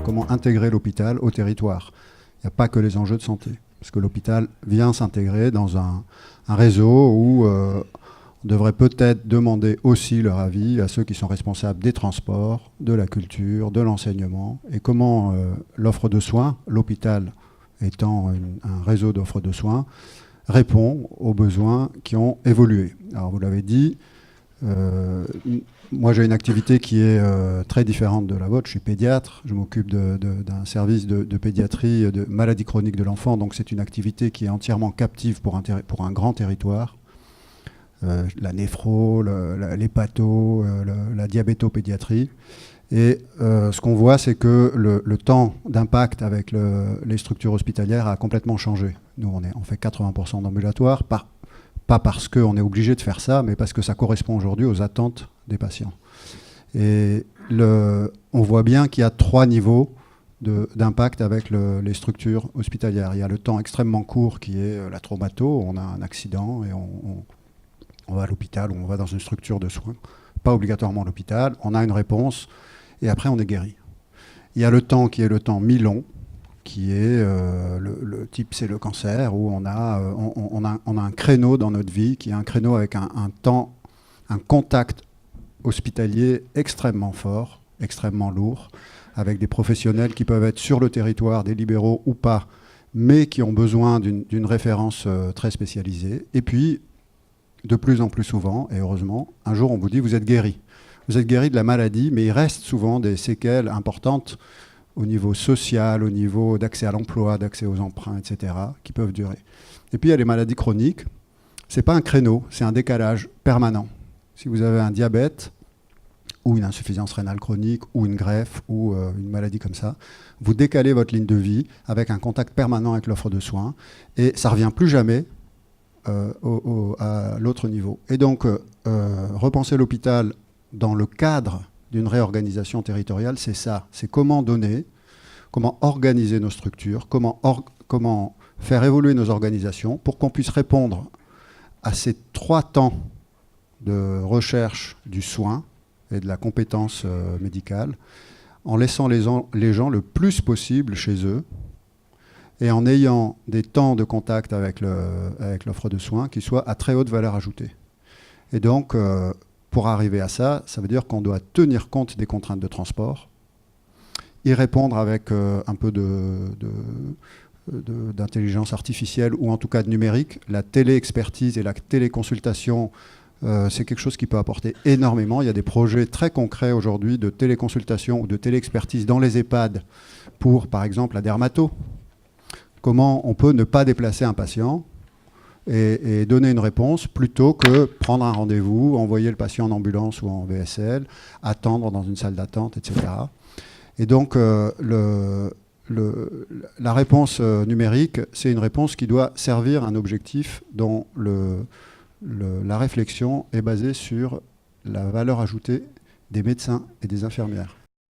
comment intégrer l'hôpital au territoire. Il n'y a pas que les enjeux de santé, parce que l'hôpital vient s'intégrer dans un réseau où on devrait peut-être demander aussi leur avis à ceux qui sont responsables des transports, de la culture, de l'enseignement, et comment l'offre de soins, l'hôpital étant un réseau d'offres de soins, répond aux besoins qui ont évolué. Alors vous l'avez dit, moi j'ai une activité qui est très différente de la vôtre. Je suis pédiatre, je m'occupe d'un service de pédiatrie de maladies chroniques de l'enfant, donc c'est une activité qui est entièrement captive pour un grand territoire. La néphro, l'hépato, la diabétopédiatrie. Et ce qu'on voit, c'est que le temps d'impact avec les structures hospitalières a complètement changé. Nous, on fait 80% d'ambulatoire, pas parce qu'on est obligé de faire ça, mais parce que ça correspond aujourd'hui aux attentes des patients. Et on voit bien qu'il y a 3 niveaux d'impact avec les structures hospitalières. Il y a le temps extrêmement court qui est la traumato, on a un accident et on va à l'hôpital ou on va dans une structure de soins, pas obligatoirement l'hôpital, on a une réponse et après on est guéri. Il y a le temps qui est le temps mi-long, qui est le type, c'est le cancer, où on a un créneau dans notre vie, qui est un créneau avec un contact hospitalier extrêmement fort, extrêmement lourd, avec des professionnels qui peuvent être sur le territoire, des libéraux ou pas, mais qui ont besoin d'une référence très spécialisée. Et puis, de plus en plus souvent, et heureusement, un jour on vous dit vous êtes guéri. Vous êtes guéri de la maladie, mais il reste souvent des séquelles importantes au niveau social, au niveau d'accès à l'emploi, d'accès aux emprunts, etc., qui peuvent durer. Et puis il y a les maladies chroniques. Ce n'est pas un créneau, c'est un décalage permanent. Si vous avez un diabète, ou une insuffisance rénale chronique, ou une greffe, ou une maladie comme ça, vous décalez votre ligne de vie avec un contact permanent avec l'offre de soins, et ça ne revient plus jamais à l'autre niveau. Et donc, repenser l'hôpital dans le cadre d'une réorganisation territoriale, c'est ça. C'est comment donner, comment organiser nos structures, comment faire évoluer nos organisations pour qu'on puisse répondre à ces 3 temps de recherche du soin et de la compétence médicale, en laissant les gens le plus possible chez eux et en ayant des temps de contact avec l'offre de soins qui soient à très haute valeur ajoutée. Et donc, pour arriver à ça, ça veut dire qu'on doit tenir compte des contraintes de transport, y répondre avec un peu d'intelligence artificielle ou en tout cas de numérique. La téléexpertise et la téléconsultation, c'est quelque chose qui peut apporter énormément. Il y a des projets très concrets aujourd'hui de téléconsultation ou de téléexpertise dans les EHPAD pour, par exemple, la dermato. Comment on peut ne pas déplacer un patient et donner une réponse plutôt que prendre un rendez-vous, envoyer le patient en ambulance ou en VSL, attendre dans une salle d'attente, etc. Et donc, la réponse numérique, c'est une réponse qui doit servir un objectif dont la réflexion est basée sur la valeur ajoutée des médecins et des infirmières.